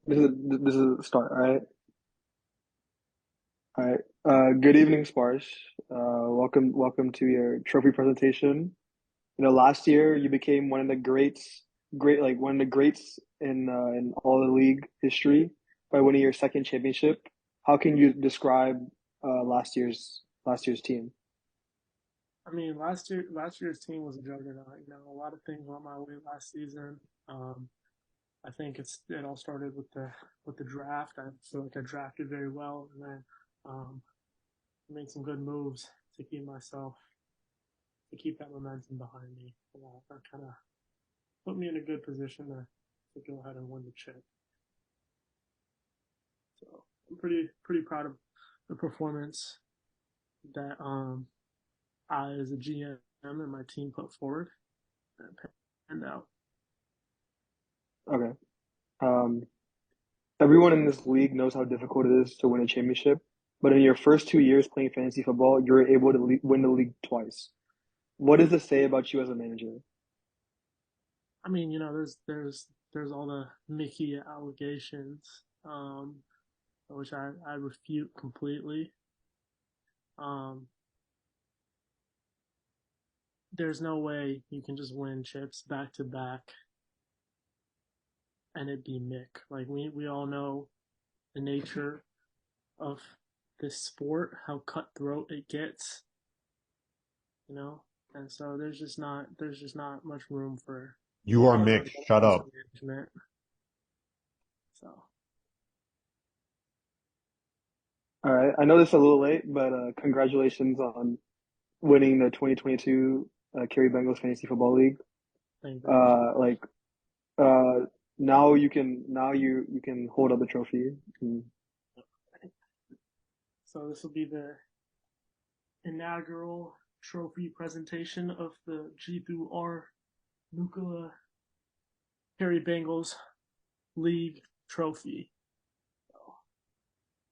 This is a start, all right? All right. Good evening, Sparsh. Welcome to your trophy presentation. Last year you became one of the one of the greats in all the league history by winning your second championship. How can you describe last year's team? I mean, last year's team was a juggernaut. A lot of things went my way last season. Um, I think it all started with the draft. I feel like I drafted very well, and then um, made some good moves to keep that momentum behind me. That kind of put me in a good position to go ahead and win the chip. So I'm pretty proud of the performance that I, as a GM, and my team put forward and panned out. Okay. Um, Everyone in this league knows how difficult it is to win a championship, but in your first 2 years playing fantasy football, you're able to win the league twice. What does this say about you as a manager? I mean, there's all the Mickey allegations, which I refute completely. Um, there's no way you can just win chips back to back and it be Mick. Like we all know the nature of this sport, how cutthroat it gets, you know, and so there's just not much room for You are for Mick. Shut up. mismanagement. So All right. I know this is a little late, but congratulations on winning the 2022 Cary Bengals Fantasy Football League. thank you very much. Like uh, now you can hold up the trophy. Mm. So this will be the inaugural trophy presentation of the G through R Nuclear Cary Bengals League trophy. So,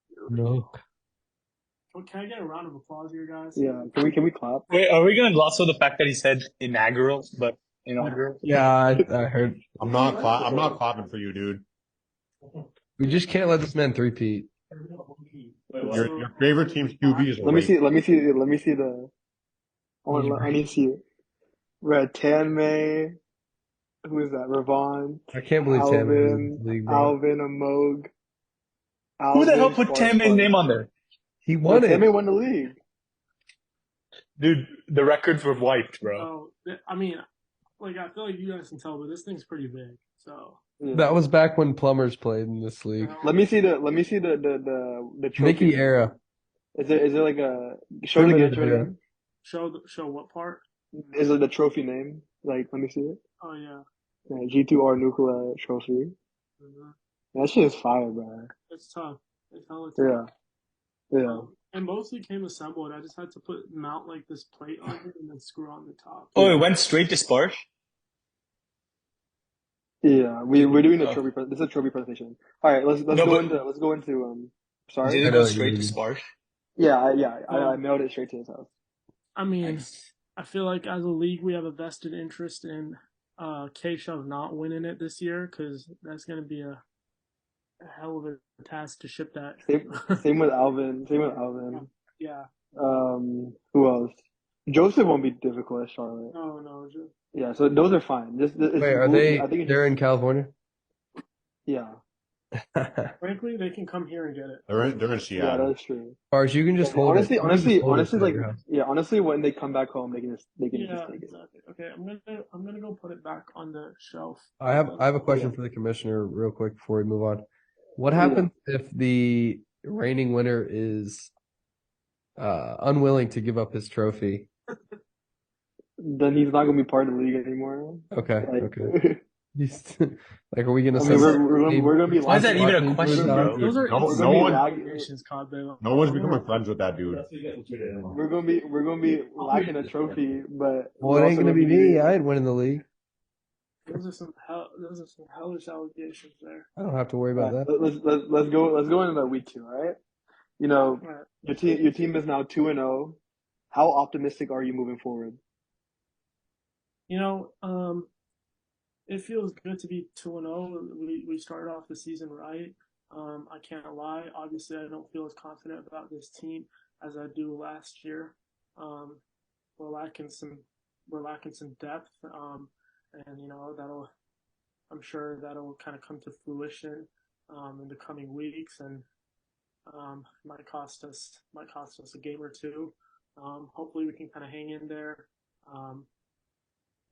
here we No. go. Can I get a round of applause here, guys? Yeah. Can we clap? Wait, are we gonna gloss over the fact that he said inaugural, but inaugural? Yeah, I heard. I'm not clapping for you, dude. We just can't let this man three-peat. Your favorite team's QB is a Let me rape. see. Let me see. Let me see the. I need to see it. Red Tanmay. Who is that? Ravon, I can't believe Tammy's in Alvin, the league, bro. Alvin Amog, Who the hell Alvin put Sparsh Tammy's Sparsh. name on there? He Red won it. Tanmay won the league. Dude, the records were wiped, bro. So I mean, like I feel like you guys can tell, but this thing's pretty big. So Yeah. That was back when plumbers played in this league. Let me see the trophy Mickey name. era. Is it like a show it again? Primitive Show it era. again. show what part? Is it the trophy name? Like, let me see it. Oh yeah, Yeah, G2R Nuclear Trophy. mm-hmm. That shit is fire, bro. It's tough. It's hella tough. Yeah, yeah. And mostly came assembled. I just had to mount like this plate on it and then screw on the top. Oh, it Yeah, went straight to Sparsh? yeah. We're Dude, doing the trophy. This is a trophy presentation. All right, let's no, go but into Sorry. did I it know go what you straight to mean. Sparsh? Yeah. I So mailed it straight to his house. I mean, Nice. I feel like as a league we have a vested interest in K-Shove not winning it this year because that's gonna be a hell of a task to ship that. Same with Alvin. Same with Alvin. Yeah. Who else? Joseph won't be difficult at Charlotte. No, no. Yeah, so those are fine. Wait, are they? I think it's They're just in California. yeah, Frankly, they can come here and get it. They're in yeah, Seattle. that's true. Or you can just Yeah, hold it. honestly, You can just honestly, hold it honestly, at like your house. yeah, honestly, when they come back home, they can just Yeah, take it. exactly. Okay, I'm gonna go put it back on the shelf. I have a Yeah, question for the commissioner, real quick, before we move on. What yeah. happens if the reigning winner is unwilling to give up his trophy? Then he's not gonna be part of the league anymore. Okay, okay. Like, He's like, are we gonna I mean, send we're gonna be Why is that lacking. even a We're question, gonna be bro? Those Dude, are no we're no gonna be insane one lagging. allegations, Codbe. no one's becoming friends with that dude. We're gonna be lacking a trophy, but Well, we're it ain't also gonna gonna be be me. I ain't winning the league. Those are some hellish allegations there. I don't have to worry all about right. that. Let's go into week 2. All right. You know, All right. your team is now 2-0. How optimistic are you moving forward? You know, it feels good to be 2-0. We started off the season right. I can't lie. Obviously, I don't feel as confident about this team as I do last year. Um, we're lacking some we're lacking some depth, and that'll I'm sure that'll kind of come to fruition in the coming weeks, and might cost us a game or two. Hopefully, we can kind of hang in there, um,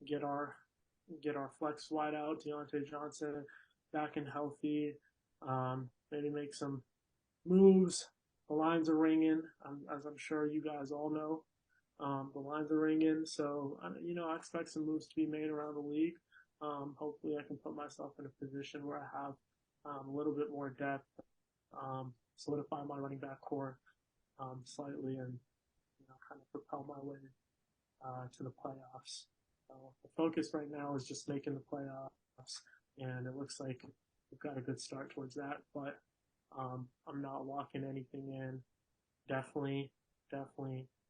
get our get our flex wide out, Deontay Johnson back and healthy. Maybe make some moves. The lines are ringing, as I'm sure you guys all know. The lines are ringing, so I expect some moves to be made around the league. Hopefully, I can put myself in a position where I have a little bit more depth, solidify my running back core slightly, and kind of propel my way to the playoffs. So the focus right now is just making the playoffs, and it looks like we've got a good start towards that. But I'm not locking anything in. Definitely,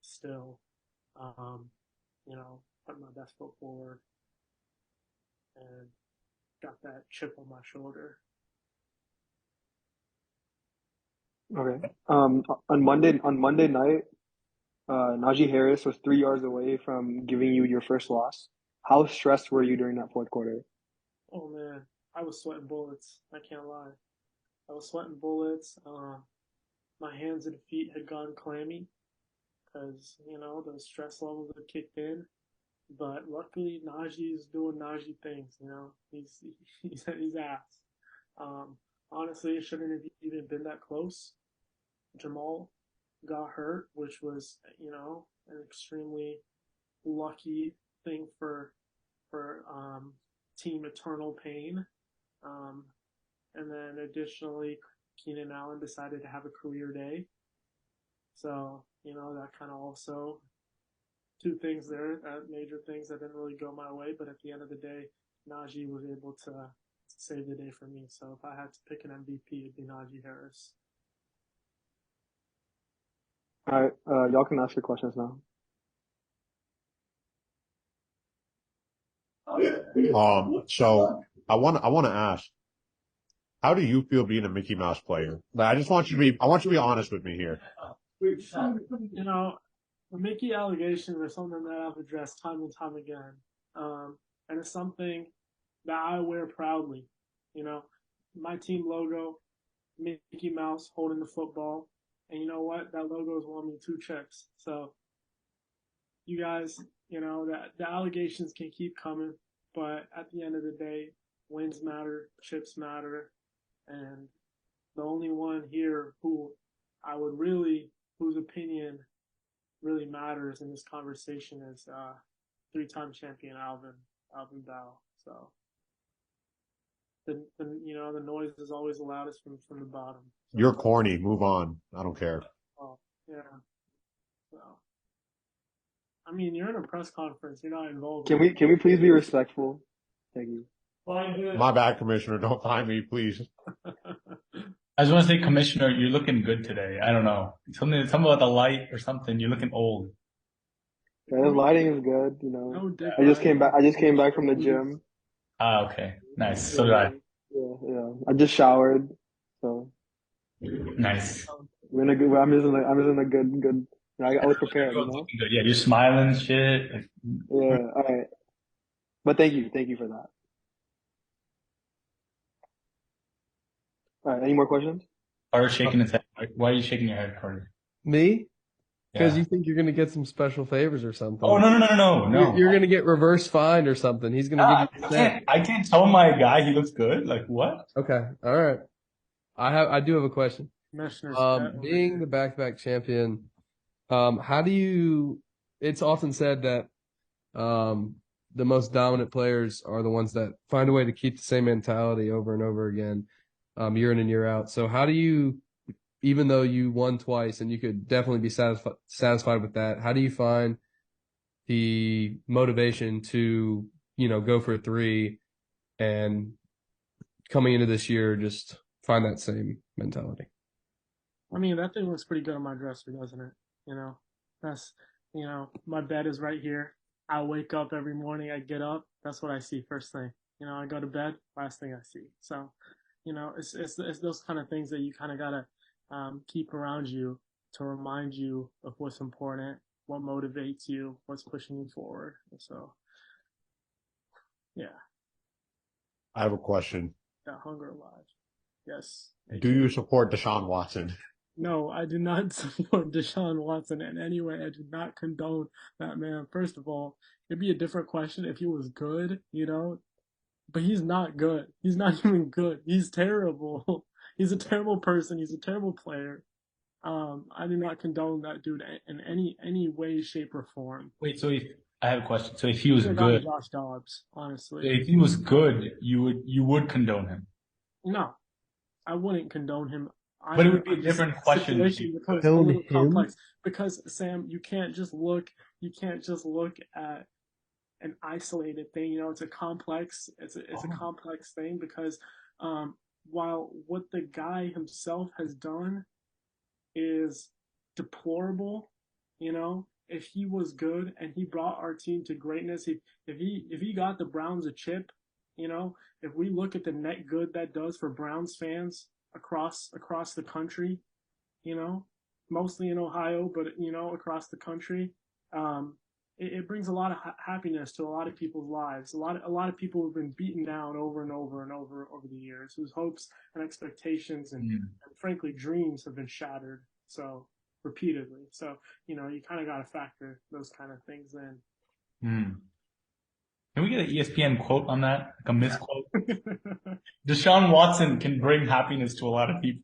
still, um, putting my best foot forward and got that chip on my shoulder. Okay. On Monday night, Najee Harris was 3 yards away from giving you your first loss. How stressed were you during that fourth quarter? Oh man, I was sweating bullets. I can't lie. I was sweating bullets. My hands and feet had gone clammy because those stress levels had kicked in. But luckily, Najee's doing Najee things. He's ass. Um, Honestly, it shouldn't have even been that close. Jamal got hurt, which was an extremely lucky thing for team eternal pain. Um, and then additionally, Keenan Allen decided to have a career day. So, that kind of also two things there, major things that didn't really go my way. But at the end of the day, Najee was able to save the day for me. So if I had to pick an MVP, it'd be Najee Harris. All right, y'all can ask your questions now. So I want to ask, how do you feel being a Mickey Mouse player? Like, I want you to be honest with me here. The Mickey allegations are something that I've addressed time and time again. And it's something that I wear proudly. My team logo, Mickey Mouse holding the football. And you know what? That logo has won me 2 chips. So you guys, that the allegations can keep coming, but at the end of the day, wins matter, chips matter, and the only one here whose opinion really matters in this conversation is three-time champion Alvin Bell. So the noise is always the loudest from the bottom. So, You're corny. Move on. I don't care. oh yeah. So I mean, you're in a press conference. You're not involved. Can we please be respectful? Thank you. My bad, Commissioner. Don't find me, please. I just want to say, Commissioner, you're looking good today. I don't know. Something about the light or something. You're looking old. Yeah, the lighting is good. No dick I just riding. came back. I just came back from the gym. Ah, okay. Nice. So did I. Yeah. I just showered, so Nice. we're in a good. I'm just in a good. I was prepared. Looking good. Yeah, you're smiling and shit. Yeah. All right. But thank you for that. All right. Any more questions? Carter's shaking his head. Why are you shaking your head, Carter? Me? Because Yeah. you think you're going to get some special favors or something. Oh, no. You're going to get reverse fined or something. He's going to give you a cent. I can't tell my guy he looks good. Like what? Okay. All right. I do have a question. Being the back-to-back champion, how do you? It's often said that the most dominant players are the ones that find a way to keep the same mentality over and over again, year in and year out. So how do you, even though you won twice and you could definitely be satisfied with that, how do you find the motivation to, go for 3 and coming into this year, just find that same mentality? I mean, that thing looks pretty good on my dresser, doesn't it? That's, my bed is right here. I wake up every morning, I get up, that's what I see first thing. I go to bed, last thing I see. So, it's those kind of things that you kind of gotta keep around you to remind you of what's important, what motivates you, what's pushing you forward. So, yeah, I have a question. that hunger alive. Yes. Do you support Deshaun Watson? No, I do not support Deshaun Watson in any way. I do not condone that man. First of all, it'd be a different question if he was good, but he's not good. He's not even good. He's terrible. He's a terrible person. He's a terrible player. I do not condone that dude in any way, shape, or form. Wait, so I have a question. So if he was good, Josh Dobbs, honestly. if he was good, you would condone him. No, I wouldn't condone him. But it would be a different question. Becomes a little complex because Sam, you can't just look at an isolated thing. It's a complex. It's a complex thing because while what the guy himself has done is deplorable, if he was good and he brought our team to greatness, if he got the Browns a chip, if we look at the net good that does for Browns fans across the country, mostly in Ohio, but across the country, it brings a lot of happiness to a lot of people's lives. A lot of people have been beaten down over and over and over the years, whose hopes and expectations and frankly dreams have been shattered so repeatedly. So you kind of got to factor those kind of things in. Can we get an ESPN quote on that? Like a misquote? Deshaun Watson can bring happiness to a lot of people.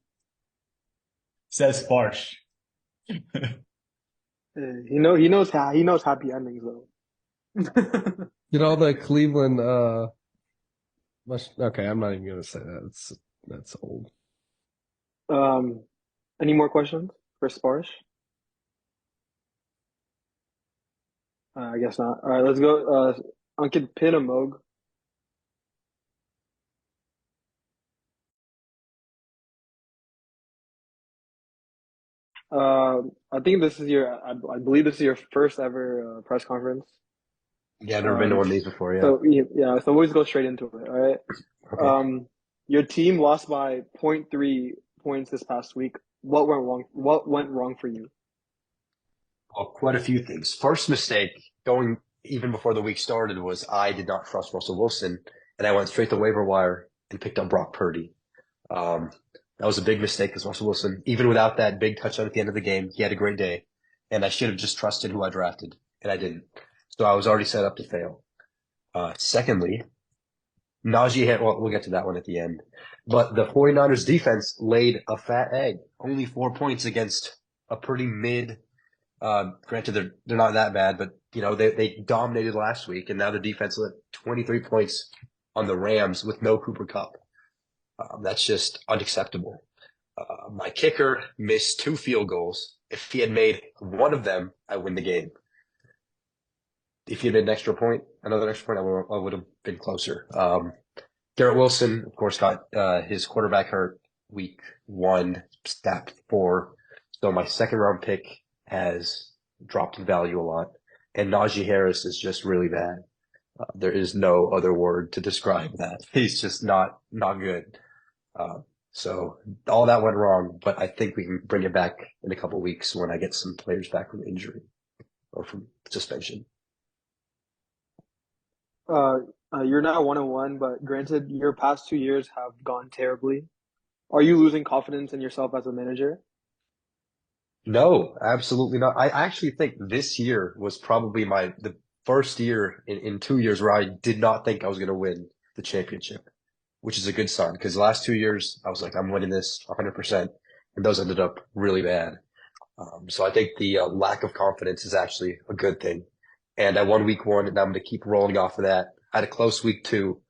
Says Sparsh. He knows happy endings though. The Cleveland okay, I'm not even gonna say that. That's old. Any more questions for Sparsh? I guess not. All right, let's go. Ankit Pinamog. I think this is I believe this is your first ever press conference. Yeah, I've never been to one of these before. Yeah. So we'll just go straight into it. All right. Okay. Your team lost by 0.3 points this past week. What went wrong? What went wrong for you? Well, quite a few things. First mistake going even before the week started was I did not trust Russell Wilson, and I went straight to waiver wire and picked up Brock Purdy. That was a big mistake because Russell Wilson, even without that big touchdown at the end of the game, he had a great day, and I should have just trusted who I drafted, and I didn't. So I was already set up to fail. Secondly, Najee had, well, we'll get to that one at the end. But the 49ers defense laid a fat egg. Only 4 points against a pretty mid. Granted, they're not that bad, but they dominated last week, and now the defense let 23 points on the Rams with no Cooper Kupp. That's just unacceptable. My kicker missed 2 field goals. If he had made one of them, I win the game. If he had made another extra point, I would have been closer. Garrett Wilson, of course, got his quarterback hurt week 1, stat 4. So my second round pick has dropped in value a lot. And Najee Harris is just really bad. There is no other word to describe that. He's just not good. So all that went wrong, but I think we can bring it back in a couple of weeks when I get some players back from injury or from suspension. You're now 1-1, but granted, your past 2 years have gone terribly. Are you losing confidence in yourself as a manager? No, absolutely not. I actually think this year was probably the first year in 2 years where I did not think I was going to win the championship, which is a good sign because the last 2 years I was like, I'm winning this 100%, and those ended up really bad. So I think the lack of confidence is actually a good thing. And I won week 1, and I'm going to keep rolling off of that. I had a close week 2.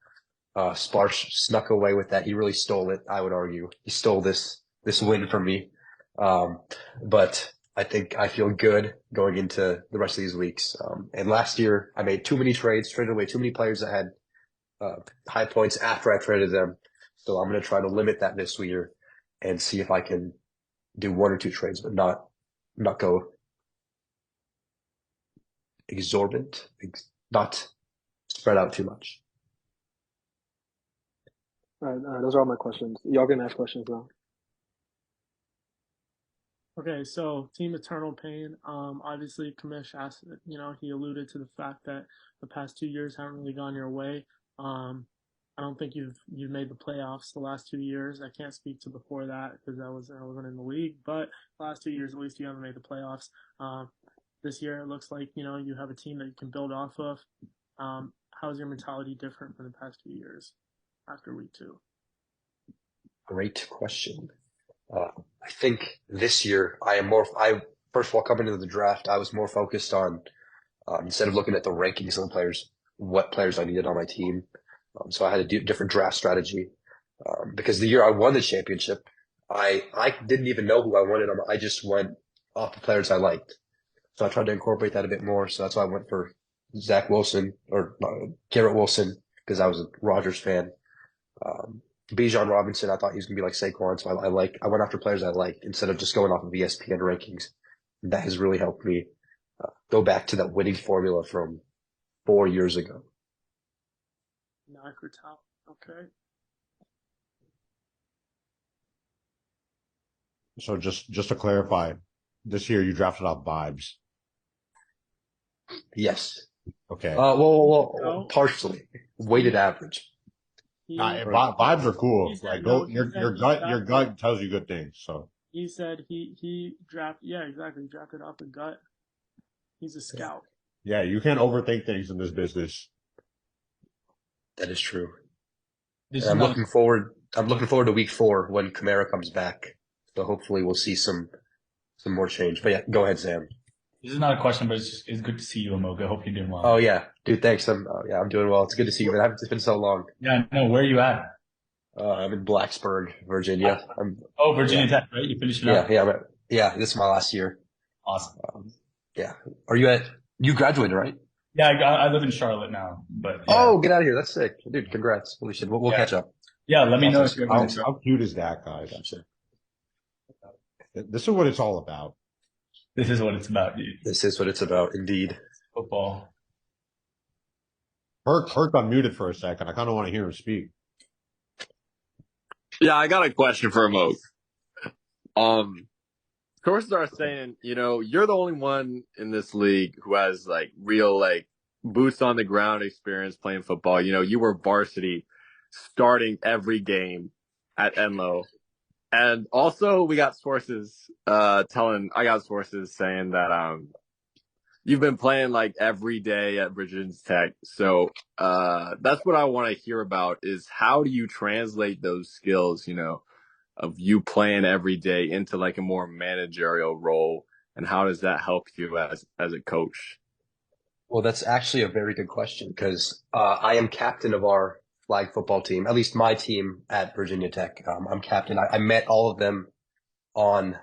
Sparsh snuck away with that. He really stole it, I would argue. He stole this win from me. But I think I feel good going into the rest of these weeks. And last year I made too many trades, traded away too many players that had high points after I traded them. So I'm going to try to limit that this year and see if I can do 1 or 2 trades, but not go exorbitant, not spread out too much. All right, those are all my questions. Y'all can ask questions now. Okay, so Team Eternal Pain. Obviously, Kamish asked. He alluded to the fact that the past 2 years haven't really gone your way. I don't think you've made the playoffs the last 2 years. I can't speak to before that because I wasn't in the league. But the last 2 years, at least, you haven't made the playoffs. This year, it looks like you have a team that you can build off of. How's your mentality different from the past 2 years after week 2? Great question. I think this year I first of all, coming into the draft, I was more focused on, instead of looking at the rankings of the players, what players I needed on my team. So I had a different draft strategy. Because the year I won the championship, I didn't even know who I wanted on. I just went off the players I liked. So I tried to incorporate that a bit more. So that's why I went for Zach Wilson or Garrett Wilson because I was a Rodgers fan. Bijan Robinson, I thought he was going to be like Saquon, so I went after players I liked instead of just going off of ESPN rankings. That has really helped me go back to that winning formula from 4 years ago. Okay. So just to clarify, this year you drafted off vibes. Yes. Okay. Well, partially weighted average. Vibes are cool. Said, your gut tells you good things. So he said he drafted. Yeah, exactly. He drafted off the gut. He's a scout. Yeah, you can't overthink things in this business. That is true. I'm looking forward to week 4 when Kamara comes back. So hopefully we'll see some more change. But yeah, go ahead, Sam. This is not a question, but it's good to see you, Amoga. Hope you're doing well. Oh yeah, dude. Thanks. I'm doing well. It's good to see you, man. It's been so long. Yeah, no. Where are you at? I'm in Blacksburg, Virginia. Virginia Tech, right? You finished it up? Yeah. This is my last year. Awesome. Yeah. You graduated, right? Yeah, I live in Charlotte now, but yeah. Oh, get out of here. That's sick. Dude, congrats. Holy shit. We'll catch up. Yeah, let me know if you're how cute is that, guys? Gotcha. This is what it's all about. This is what it's about, dude. This is what it's about, indeed. Football. Herc unmuted for a second. I kind of want to hear him speak. Yeah, I got a question for Amok. Sources are saying, you're the only one in this league who has real boots on the ground experience playing football. You were varsity starting every game at Enloe. And also we got sources saying that you've been playing every day at Virginia Tech. So that's what I want to hear about is how do you translate those skills, of you playing every day into a more managerial role, and how does that help you as a coach? Well, that's actually a very good question because I am captain of our flag football team, at least my team at Virginia Tech. I'm captain. I met all of them on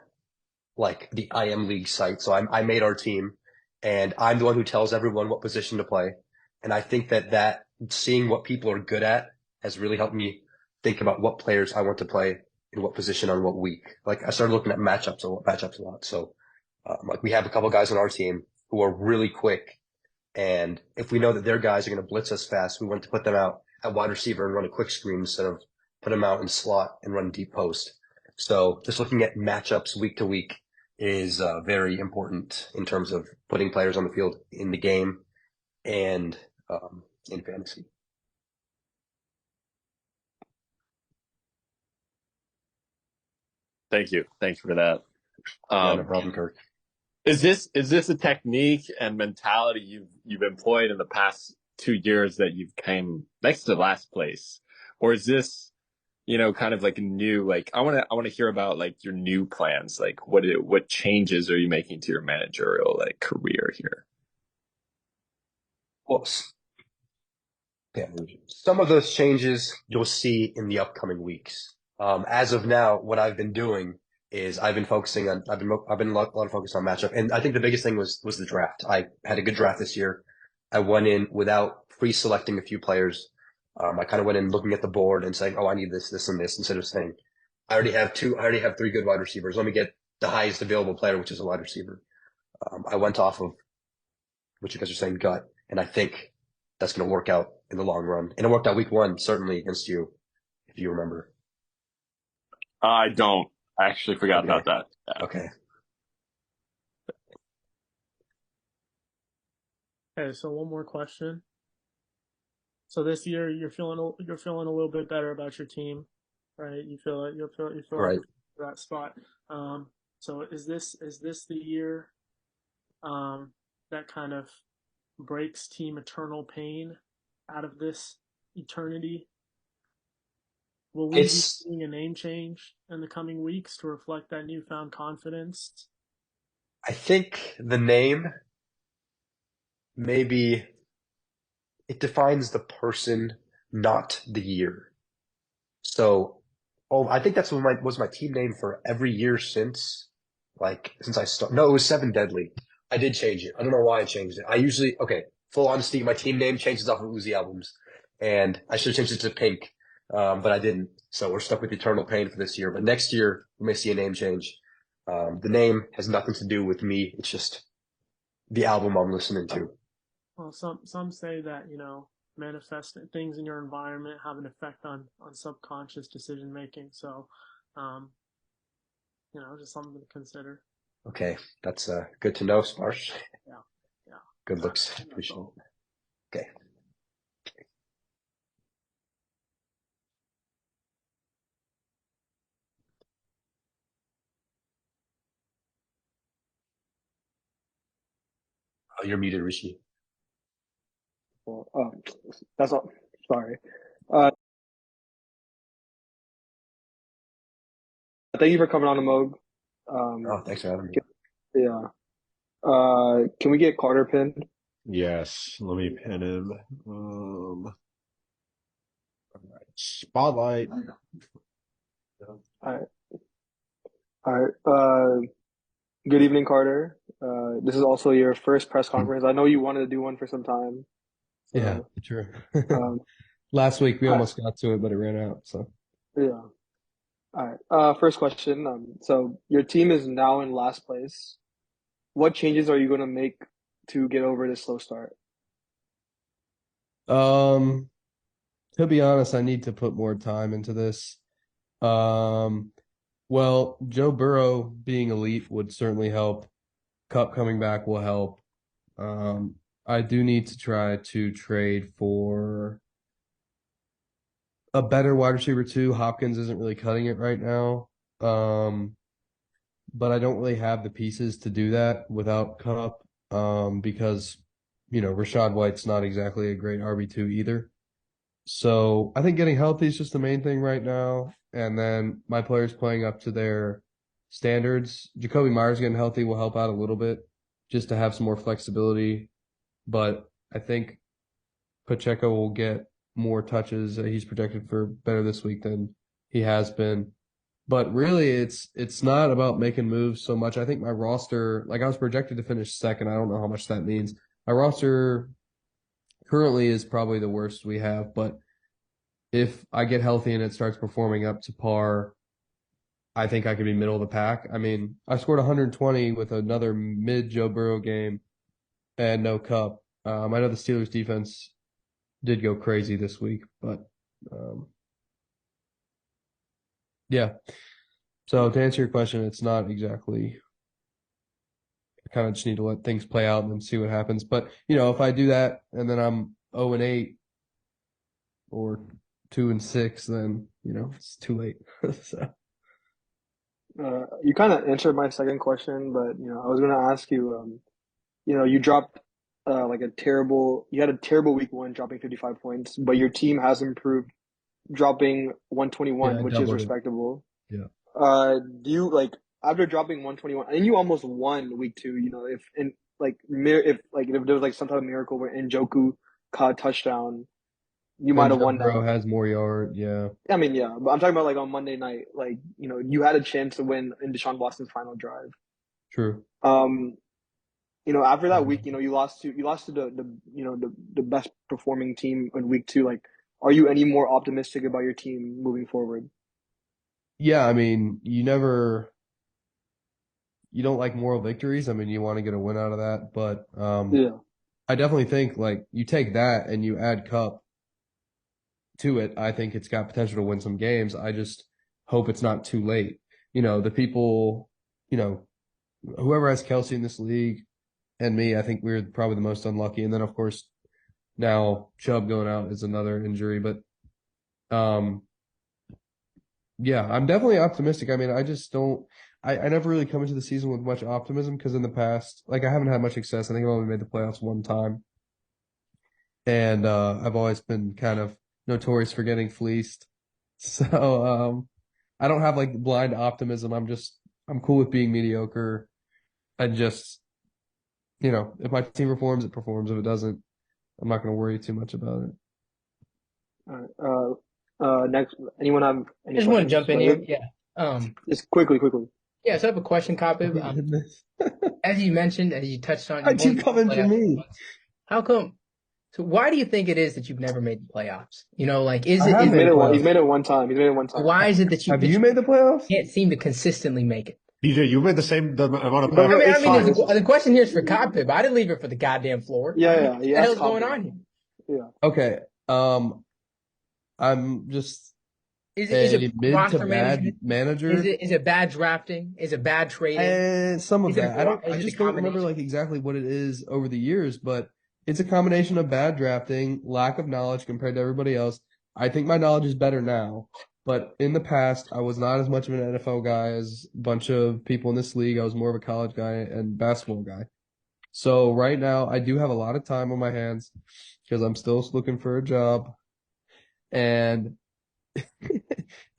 the IM League site. So I made our team and I'm the one who tells everyone what position to play. And I think that seeing what people are good at has really helped me think about what players I want to play in what position on what week. I started looking at matchups a lot. So we have a couple guys on our team who are really quick. And if we know that their guys are going to blitz us fast, we want to put them out at wide receiver and run a quick screen instead of put them out in slot and run deep post. So just looking at matchups week to week is very important in terms of putting players on the field in the game and in fantasy. Thank you. Thanks for that. No problem, Kirk. Is this a technique and mentality you've employed in the past 2 years that you've came next to last place, or is this kind of a new I want to hear about your new plans, what changes are you making to your managerial career here? Well, some of those changes you'll see in the upcoming weeks. As of now, what I've been doing is I've been a lot of focus on matchup, and I think the biggest thing was the draft. I had a good draft this year. I went in without pre-selecting a few players. I kind of went in looking at the board and saying, "Oh, I need this, this, and this," instead of saying, "I already have 3 good wide receivers. Let me get the highest available player, which is a wide receiver." I went off of what you guys are saying, gut, and I think that's going to work out in the long run. And it worked out week 1, certainly against you. if you remember. I don't. I actually forgot about that. Yeah. Okay. Okay, so one more question. So this year you're feeling a little bit better about your team, right? You feel like Right. you're that spot. So is this the year that kind of breaks Team Eternal Pain out of this eternity? Will we be seeing a name change in the coming weeks to reflect that newfound confidence? I think the name maybe it defines the person, not the year. So, I think that's what was my team name for every year since I started. No, it was Seven Deadly. I did change it. I don't know why I changed it. I usually, okay, full honesty, my team name changes off of Uzi albums, and I should have changed it to Pink, but I didn't. So we're stuck with Eternal Pain for this year. But next year we may see a name change. The name has nothing to do with me. It's just the album I'm listening to. Well, some say that manifest things in your environment have an effect on subconscious decision making. So, just something to consider. Okay, that's good to know, Sparsh. Yeah. Good looks. Appreciate it. Okay. Oh, you're muted, Rishi. Well, that's all. Sorry. Thank you for coming on, Amog. Thanks for having me. Yeah. Can we get Carter pinned? Yes, let me pin him. All right. Spotlight. All right. All right. Good evening, Carter. This is also your first press conference. I know you wanted to do one for some time. So, Yeah, true. um, Last week we almost got to it, but it ran out. So yeah. All right. First question. So your team is now in last place. What changes are you going to make to get over this slow start? to be honest, I need to put more time into this. Well, Joe Burrow being elite would certainly help. Cup coming back will help. I do need to try to trade for a better wide receiver too. Hopkins isn't really cutting it right now. But I don't really have the pieces to do that without Cup. Because Rachaad White's not exactly a great RB2 either. So I think getting healthy is just the main thing right now. And then my players playing up to their standards. Jacoby Myers getting healthy will help out a little bit just to have some more flexibility. But I think Pacheco will get more touches. He's projected for better this week than he has been. But really, it's not about making moves so much. I think my roster, like I was projected to finish second. I don't know how much that means. My roster currently is probably the worst we have, but if I get healthy and it starts performing up to par, I think I could be middle of the pack. I mean, I scored 120 with another mid Joe Burrow game and no Cup. I know the Steelers defense did go crazy this week, but yeah. So to answer your question, it's not exactly. I kind of just need to let things play out and then see what happens. But if I do that and then I'm 0-8 or 2-6, then it's too late. So. You kind of answered my second question, but I was going to ask you. You dropped you had a terrible week one, dropping 55 points, but your team has improved, dropping 121, which is respectable. Yeah. Do you after dropping 121, and you almost won week two? If there was some type of miracle where Njoku caught a touchdown, you might have won that. Burrow has more yard, yeah. I mean, yeah, but I'm talking about on Monday night, you had a chance to win in Deshaun Watson's final drive. True. After that week, you lost to the best performing team in week two. Are you any more optimistic about your team moving forward? Yeah, I mean, you don't like moral victories. I mean, you want to get a win out of that, but yeah. I definitely think you take that and you add Cup, to it. I think it's got potential to win some games. I just hope it's not too late. The people, whoever has Kelsey in this league and me, I think we're probably the most unlucky. And then, of course, now Chubb going out is another injury. But, yeah, I'm definitely optimistic. I mean, I just don't – I never really come into the season with much optimism because in the past, I haven't had much success. I think I've only made the playoffs one time. And I've always been kind of notorious for getting fleeced. So I don't have blind optimism. I'm cool with being mediocre and just, if my team performs, it performs. If it doesn't, I'm not going to worry too much about it. All right. Next, anyone have any I just want to jump in here. questions? Yeah. Just quickly. Yeah, so I have a question, Kapib. As you mentioned, as you touched on, I keep coming for me. How come? So why do you think it is that you've never made the playoffs? Is He's it? Made it one time. Why is it that have you made the playoffs? Can't seem to consistently make it? DJ, you made the amount of playoffs. I mean, the question here is for Kapib. I didn't leave it for the goddamn floor. Yeah. What the hell's going on here? Yeah. Okay. I'm just is it mid to bad manager. Is it bad drafting? Is it bad trading? Some of that. I just don't remember exactly what it is over the years, but it's a combination of bad drafting, lack of knowledge compared to everybody else. I think my knowledge is better now, but in the past, I was not as much of an NFL guy as a bunch of people in this league. I was more of a college guy and basketball guy. So right now, I do have a lot of time on my hands because I'm still looking for a job. And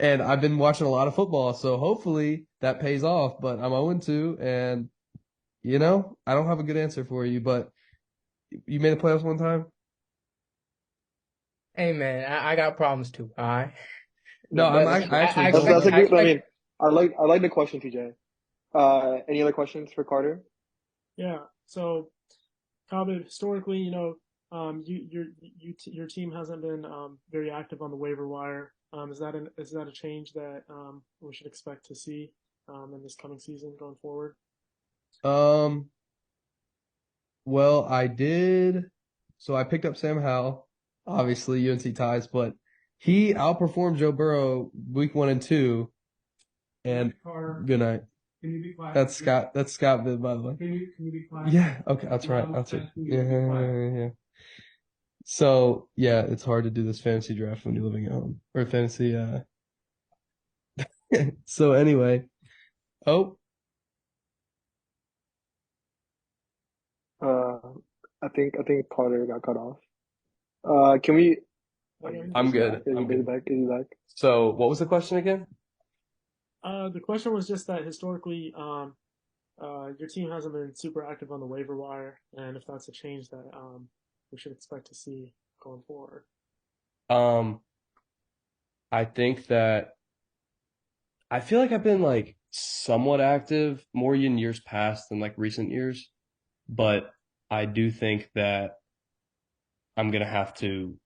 and I've been watching a lot of football, so hopefully that pays off. But I'm 0-2, and I don't have a good answer for you. But you made the playoffs one time? Hey man, I got problems too. All right. No, I actually. That's a good. I mean, I like the question, TJ. Any other questions for Carter? Yeah. So, Kabib, historically, your team hasn't been very active on the waiver wire. Is that a change that we should expect to see in this coming season going forward? Well, I did. So I picked up Sam Howell, obviously UNC ties, but he outperformed Joe Burrow week 1 and 2. And good night. Can you be quiet? That's Scott. That's Scott, by the way. Can you be quiet? Yeah. Okay. That's right. That's right. Yeah. So yeah, it's hard to do this fantasy draft when you're living at home or fantasy. So anyway, I think Carter got cut off. Can we? I'm good. Is he back? So what was the question again? The question was just that historically, your team hasn't been super active on the waiver wire, and if that's a change that we should expect to see going forward. I think that I feel like I've been somewhat active more in years past than recent years, but I do think that I'm gonna have to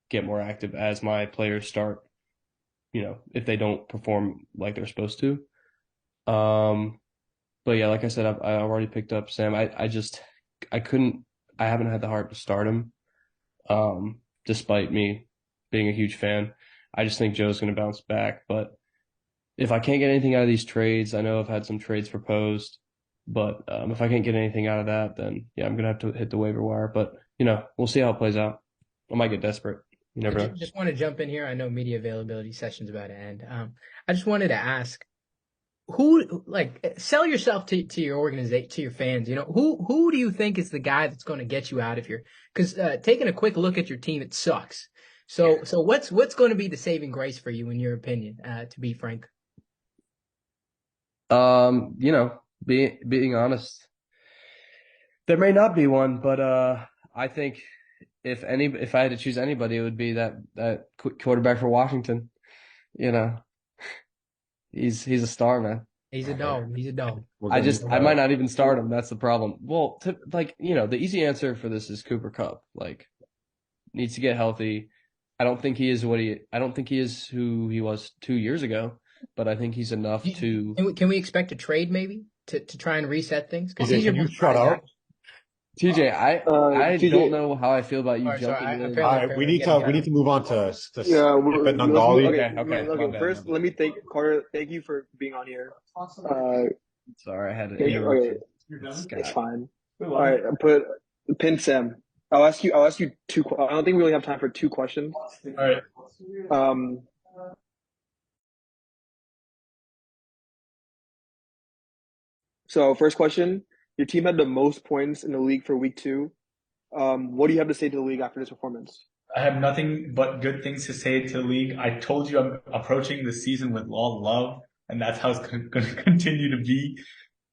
get more active as my players start, if they don't perform like they're supposed to. But yeah, like I said, I already picked up Sam. I haven't had the heart to start him, despite me being a huge fan. I just think Joe's going to bounce back. But if I can't get anything out of these trades, I know I've had some trades proposed, but if I can't get anything out of that, then yeah, I'm going to have to hit the waiver wire. But, we'll see how it plays out. I might get desperate. You never know. Just want to jump in here. I know media availability session's about to end. I just wanted to ask, sell yourself to your organization, to your fans. Who do you think is the guy that's going to get you out of here? Because taking a quick look at your team, it sucks. So what's going to be the saving grace for you, in your opinion? To be frank. Being honest, there may not be one, but I think if I had to choose anybody, it would be that quarterback for Washington. He's a star, man. He's a dog. I might not even start him. That's the problem. Well, the easy answer for this is Cooper Kupp. Needs to get healthy. I don't think he is who he was 2 years ago, but I think he's enough to. Can we expect a trade maybe to try and reset things? Can you shut up? TJ, I TJ, don't know how I feel about you Sorry, jumping in. apparently, All right, we need to move on to yeah, Skip and let's move. Nangali. Okay, Okay, my bad. First, let me thank Carter. Thank you for being on here. Sorry, I had an Okay, interruption. it's fine. All right, put pin Sam. I'll ask you two. I don't think we really have time for two questions. All right. So first question: your team had the most points in the league for week 2. What do you have to say to the league after this performance? I have nothing but good things to say to the league. I told you I'm approaching the season with all love, and that's how it's going to continue to be.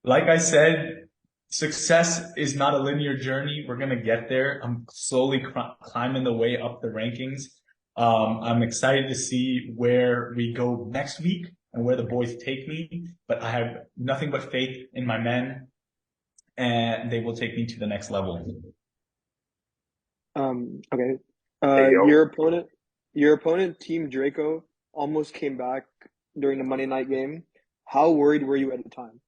Like I said, success is not a linear journey. We're going to get there. I'm slowly climbing the way up the rankings. I'm excited to see where we go next week and where the boys take me, but I have nothing but faith in my men, and they will take me to the next level. Okay. Hey, yo. Your opponent, Team Draco, almost came back during the Monday night game. How worried were you at the time?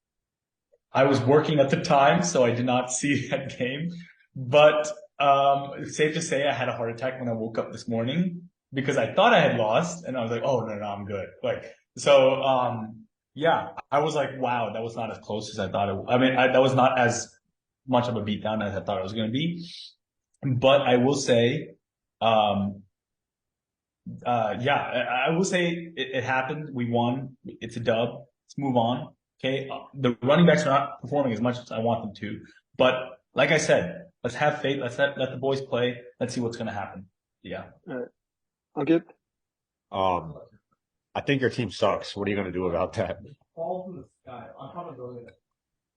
I was working at the time, so I did not see that game. But safe to say, I had a heart attack when I woke up this morning because I thought I had lost, and I was like, "Oh no, I'm good." Yeah, I was like, "Wow, that was not as close as I thought it." That was not as much of a beatdown as I thought it was going to be. But I will say, I will say it happened. We won. It's a dub. Let's move on. Okay. The running backs are not performing as much as I want them to. But like I said, let's have faith. Let's let the boys play. Let's see what's going to happen. Yeah. All right. Okay. I think your team sucks. What are you going to do about that?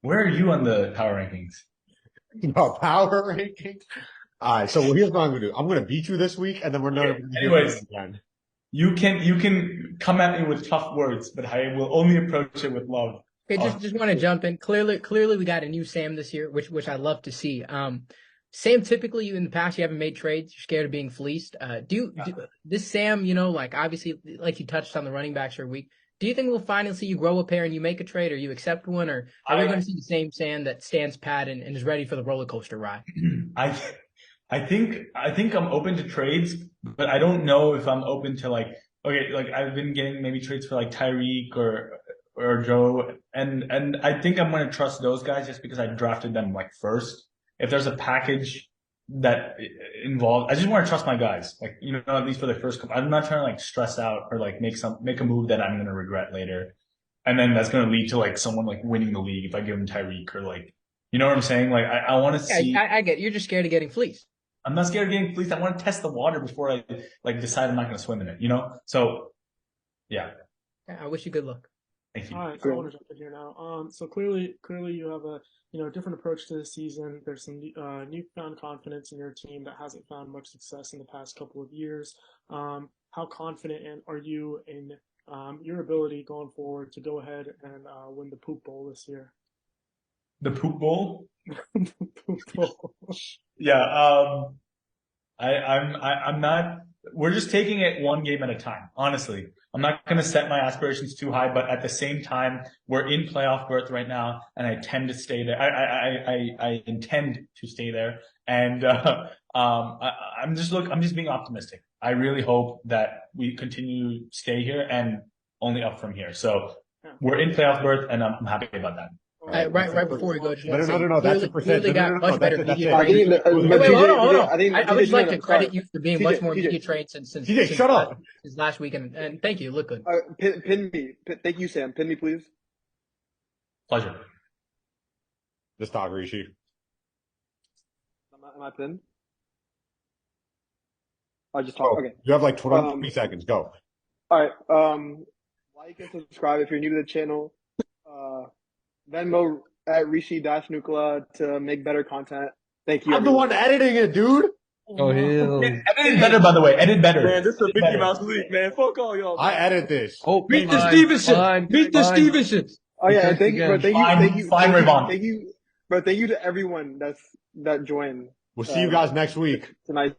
Where are you on the power rankings? No, power rankings? All right, so here's what I'm going to do. I'm going to beat you this week, and then we're not. Anyways, again. You can come at me with tough words, but I will only approach it with love. Okay, just want to jump in. Clearly, we got a new Sam this year, which I love to see. Sam, typically in the past you haven't made trades. You're scared of being fleeced. Do this Sam, like obviously, like you touched on the running backs for a week. Do you think we'll finally see you grow a pair and you make a trade, or you accept one, or are we going to see the same Sam that stands pat and is ready for the roller coaster ride? I think I'm open to trades, but I don't know if I'm open to I've been getting maybe trades for like Tyreek or Joe, and I think I'm going to trust those guys just because I drafted them like first. If there's a package that involved, I just want to trust my guys, at least for the first couple. I'm not trying to like stress out or like make a move that I'm going to regret later, and then that's going to lead to like someone like winning the league if I give them Tyreek or like, you know what I'm saying? Like I want to see. I get you're just scared of getting fleeced. I'm not scared of getting fleeced. I want to test the water before I decide I'm not going to swim in it, So, yeah. I wish you good luck. Thank you. All right, so I want to jump in here now. So clearly you have a different approach to the season. There's some newfound confidence in your team that hasn't found much success in the past couple of years. How confident are you in your ability going forward to go ahead and win the Poop Bowl this year? The Poop Bowl? The Poop Bowl. Yeah. I'm not. We're just taking it one game at a time. Honestly, I'm not going to set my aspirations too high, but at the same time, we're in playoff berth right now, and I tend to stay there. I intend to stay there, and I'm just being optimistic. I really hope that we continue to stay here and only up from here. So we're in playoff berth, and I'm happy about that. Right before we go, just no, that's a percent. Clearly got much better media I training. think Hold on. I would just like to sorry. credit you for being much more media trained since shut up. Since last weekend. And thank you. Look good. Pin me. Thank you, Sam. Pin me, please. Pleasure. Just talk, Rishi. Am I pinned? I just talk. Okay. You have like 20 seconds. Go. All right. Like and subscribe if you're new to the channel. Venmo at Rishi-Nukla to make better content. Thank you. I'm the one editing it, dude. Oh, hell. Edit better, by the way. Edit better. Man, this is a Mickey Mouse league, man. Fuck all y'all. Man. I edit this. Oh, meet the Stevensons. Meet the Stevensons. Oh yeah, and thank you, thank you Fine, to everyone that joined. We'll see you guys next week. Tonight.